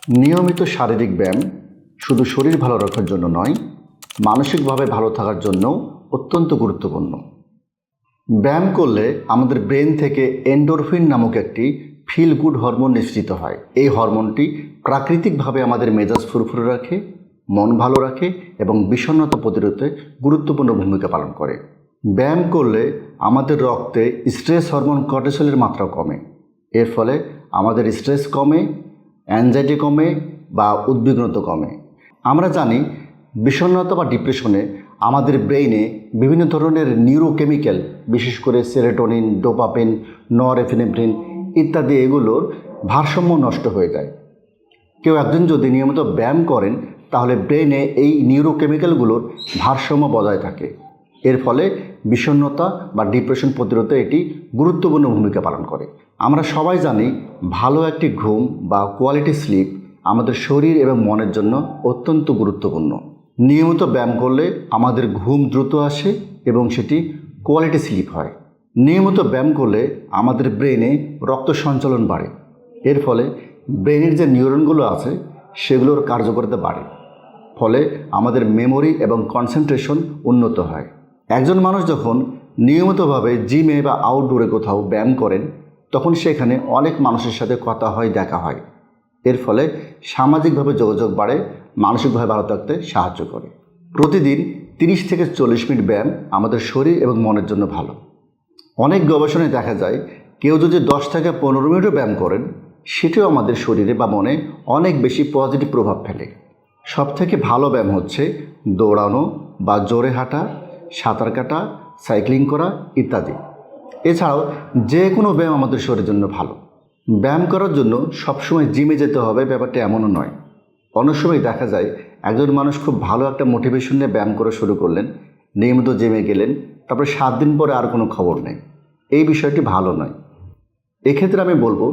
নিয়মিত শারীরিক ব্যায়াম শুধু শরীর ভালো রাখার জন্য নয়, মানসিকভাবে ভালো থাকার জন্যও অত্যন্ত গুরুত্বপূর্ণ। ব্যায়াম করলে আমাদের ব্রেন থেকে এন্ডোরফিন নামক একটি ফিল গুড হরমোন নিঃসৃত হয়। এই হরমোনটি প্রাকৃতিকভাবে আমাদের মেজাজ ফুরফুরে রাখে, মন ভালো রাখে এবং বিষণ্ণতা প্রতিরোধে গুরুত্বপূর্ণ ভূমিকা পালন করে। ব্যায়াম করলে আমাদের রক্তে স্ট্রেস হরমোন কর্টিসলের মাত্রা কমে। এর ফলে আমাদের স্ট্রেস কমে, অ্যাংজাইটি কমে বা উদ্বিগ্নতা কমে। আমরা জানি বিষণ্ণতা বা ডিপ্রেশনে আমাদের ব্রেইনে বিভিন্ন ধরনের নিউরোকেমিক্যাল, বিশেষ করে সেরোটোনিন, ডোপামিন, নরএপিনেফ্রিন ইত্যাদি এগুলোর ভারসাম্য নষ্ট হয়ে যায়। কেউ একজন যদি নিয়মিত ব্যায়াম করেন তাহলে ব্রেইনে এই নিউরোকেমিক্যালগুলোর ভারসাম্য বজায় থাকে। এর ফলে বিষণ্ণতা বা ডিপ্রেশন প্রতিরোধে এটি গুরুত্বপূর্ণ ভূমিকা পালন করে। আমরা সবাই জানি ভালো একটি ঘুম বা কোয়ালিটি স্লিপ আমাদের শরীর এবং মনের জন্য অত্যন্ত গুরুত্বপূর্ণ। নিয়মিত ব্যায়াম করলে আমাদের ঘুম দ্রুত আসে এবং সেটি কোয়ালিটি স্লিপ হয়। নিয়মিত ব্যায়াম করলে আমাদের ব্রেনে রক্ত সঞ্চালন বাড়ে। এর ফলে ব্রেনের যে নিউরনগুলো আছে সেগুলোর কার্যকারিতা বাড়ে। ফলে আমাদের মেমোরি এবং কনসেন্ট্রেশন উন্নত হয়। একজন মানুষ যখন নিয়মিতভাবে জিমে বা আউটডোরে কোথাও ব্যায়াম করেন তখন সেখানে অনেক মানুষের সাথে কথা হয়, দেখা হয়। এর ফলে সামাজিকভাবে যোগাযোগ বাড়ে, মানসিকভাবে ভালো থাকতে সাহায্য করে। প্রতিদিন 30 থেকে 40 মিনিট ব্যায়াম আমাদের শরীর এবং মনের জন্য ভালো। অনেক গবেষণায় দেখা যায় কেউ যদি 10 থেকে 15 মিনিটও ব্যায়াম করেন সেটিও আমাদের শরীরে বা মনে অনেক বেশি পজিটিভ প্রভাব ফেলে। সবথেকে ভালো ব্যায়াম হচ্ছে দৌড়ানো বা জোরে হাঁটা, সাঁতার কাটা, সাইক্লিং করা ইত্যাদি। এছাড়াও যে কোনো ব্যায়াম আমাদের শরীরের জন্য ভালো। ব্যায়াম করার জন্য সবসময় জিমে যেতে হবে ব্যাপারটা এমনও নয়। অনেক সময় দেখা যায় একজন মানুষ খুব ভালো একটা মোটিভেশন নিয়ে ব্যায়াম করা শুরু করলেন, নিয়মিত জিমে গেলেন, তারপরে 7 দিন পরে আর কোনো খবর নেই। এই বিষয়টি ভালো নয়। এক্ষেত্রে আমি বলবো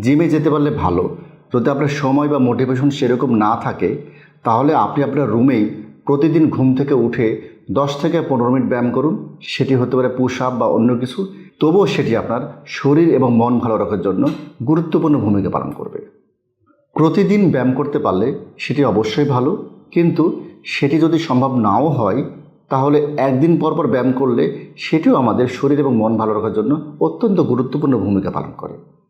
জিমে যেতে পারলে ভালো। যদি আপনার সময় বা মোটিভেশন সেরকম না থাকে তাহলে আপনি আপনার রুমেই প্রতিদিন ঘুম থেকে উঠে 10 থেকে 15 মিনিট ব্যায়াম করুন। সেটি হতে পারে পুশ আপ বা অন্য কিছু। তবুও সেটি আপনার শরীর এবং মন ভালো রাখার জন্য গুরুত্বপূর্ণ ভূমিকা পালন করবে। প্রতিদিন ব্যায়াম করতে পারলে সেটি অবশ্যই ভালো, কিন্তু সেটি যদি সম্ভব নাও হয় তাহলে একদিন পর পর ব্যায়াম করলে সেটিও আমাদের শরীর এবং মন ভালো রাখার জন্য অত্যন্ত গুরুত্বপূর্ণ ভূমিকা পালন করে।